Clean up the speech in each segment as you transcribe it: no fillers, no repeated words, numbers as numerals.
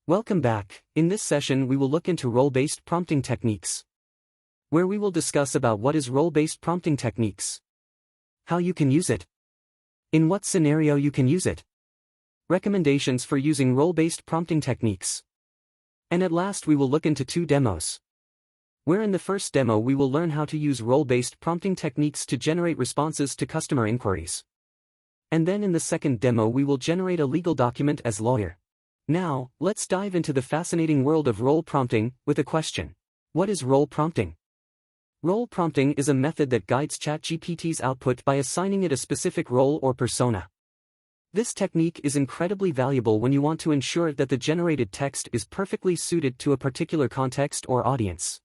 Welcome back. In this session we will look into role-based prompting techniques, where we will discuss about what is role-based prompting techniques, how you can use it, in what scenario you can use it, recommendations for using role-based prompting techniques, and at last we will look into 2 demos, where in the first demo we will learn how to use role-based prompting techniques to generate responses to customer inquiries. And then in the second demo we will generate a legal document as lawyer. Now, let's dive into the fascinating world of role prompting with a question. What is role prompting? Role prompting is a method that guides ChatGPT's output by assigning it a specific role or persona. This technique is incredibly valuable when you want to ensure that the generated text is perfectly suited to a particular context or audience.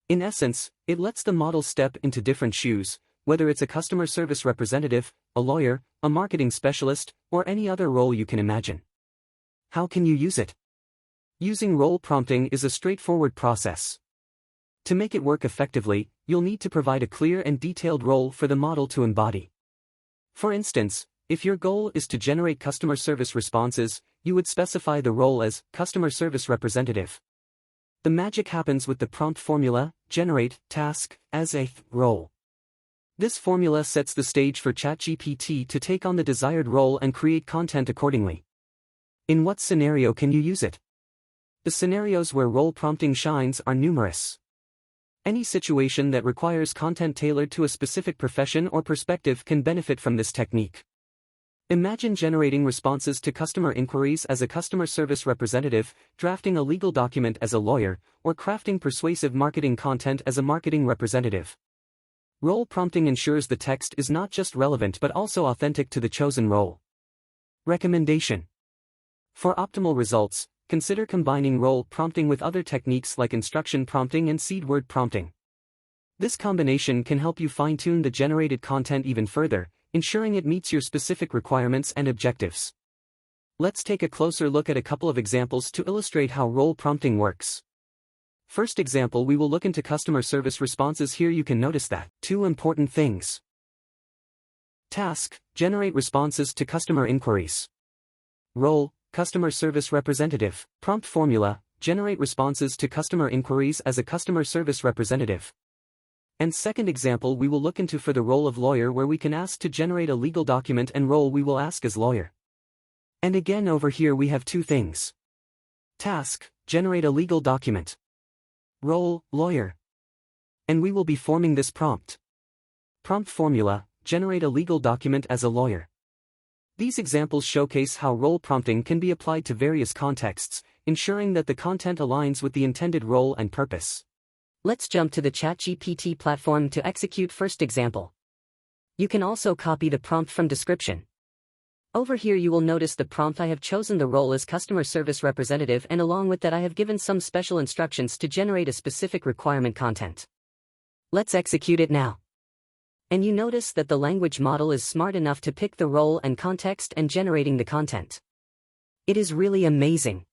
In essence, it lets the model step into different shoes, whether it's a customer service representative, a lawyer, a marketing specialist, or any other role you can imagine. How can you use it? Using role prompting is a straightforward process. To make it work effectively, you'll need to provide a clear and detailed role for the model to embody. For instance, if your goal is to generate customer service responses, you would specify the role as customer service representative. The magic happens with the prompt formula, generate task as a role. This formula sets the stage for ChatGPT to take on the desired role and create content accordingly. In what scenario can you use it? The scenarios where role prompting shines are numerous. Any situation that requires content tailored to a specific profession or perspective can benefit from this technique. Imagine generating responses to customer inquiries as a customer service representative, drafting a legal document as a lawyer, or crafting persuasive marketing content as a marketing representative. Role prompting ensures the text is not just relevant but also authentic to the chosen role. Recommendation: for optimal results, consider combining role prompting with other techniques like instruction prompting and seed word prompting. This combination can help you fine-tune the generated content even further, ensuring it meets your specific requirements and objectives. Let's take a closer look at a couple of examples to illustrate how role prompting works. First example, we will look into customer service responses. Here you can notice that 2 important things. Task: generate responses to customer inquiries. Role: customer service representative. Prompt formula: generate responses to customer inquiries as a customer service representative. And second example we will look into for the role of lawyer, where we can ask to generate a legal document, and role we will ask as lawyer. And again over here we have 2 things. Task: generate a legal document. Role: lawyer. And we will be forming this prompt. Prompt formula: generate a legal document as a lawyer. These examples showcase how role prompting can be applied to various contexts, ensuring that the content aligns with the intended role and purpose. Let's jump to the ChatGPT platform to execute first example. You can also copy the prompt from description. Over here you will notice the prompt. I have chosen the role as customer service representative, and along with that I have given some special instructions to generate a specific requirement content. Let's execute it now. And you notice that the language model is smart enough to pick the role and context and generating the content. It is really amazing.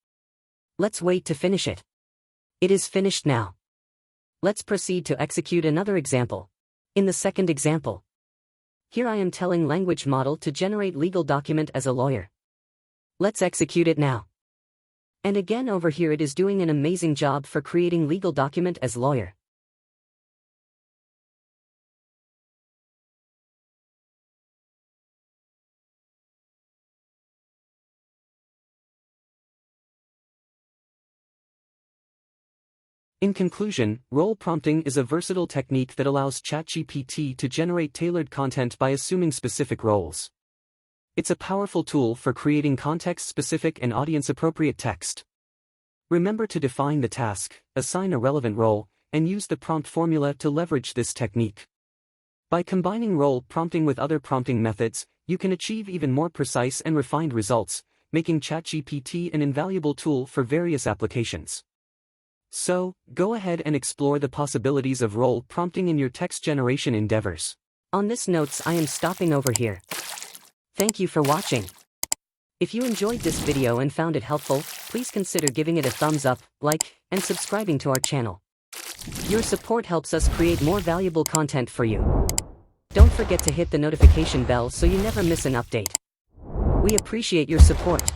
Let's wait to finish it. It is finished now. Let's proceed to execute another example. In the second example, here I am telling language model to generate legal document as a lawyer. Let's execute it now. And again over here it is doing an amazing job for creating legal document as lawyer. In conclusion, role prompting is a versatile technique that allows ChatGPT to generate tailored content by assuming specific roles. It's a powerful tool for creating context-specific and audience-appropriate text. Remember to define the task, assign a relevant role, and use the prompt formula to leverage this technique. By combining role prompting with other prompting methods, you can achieve even more precise and refined results, making ChatGPT an invaluable tool for various applications. So, go ahead and explore the possibilities of role prompting in your text generation endeavors. On this note, I am stopping over here. Thank you for watching. If you enjoyed this video and found it helpful, please consider giving it a thumbs up, like, and subscribing to our channel. Your support helps us create more valuable content for you. Don't forget to hit the notification bell so you never miss an update. We appreciate your support.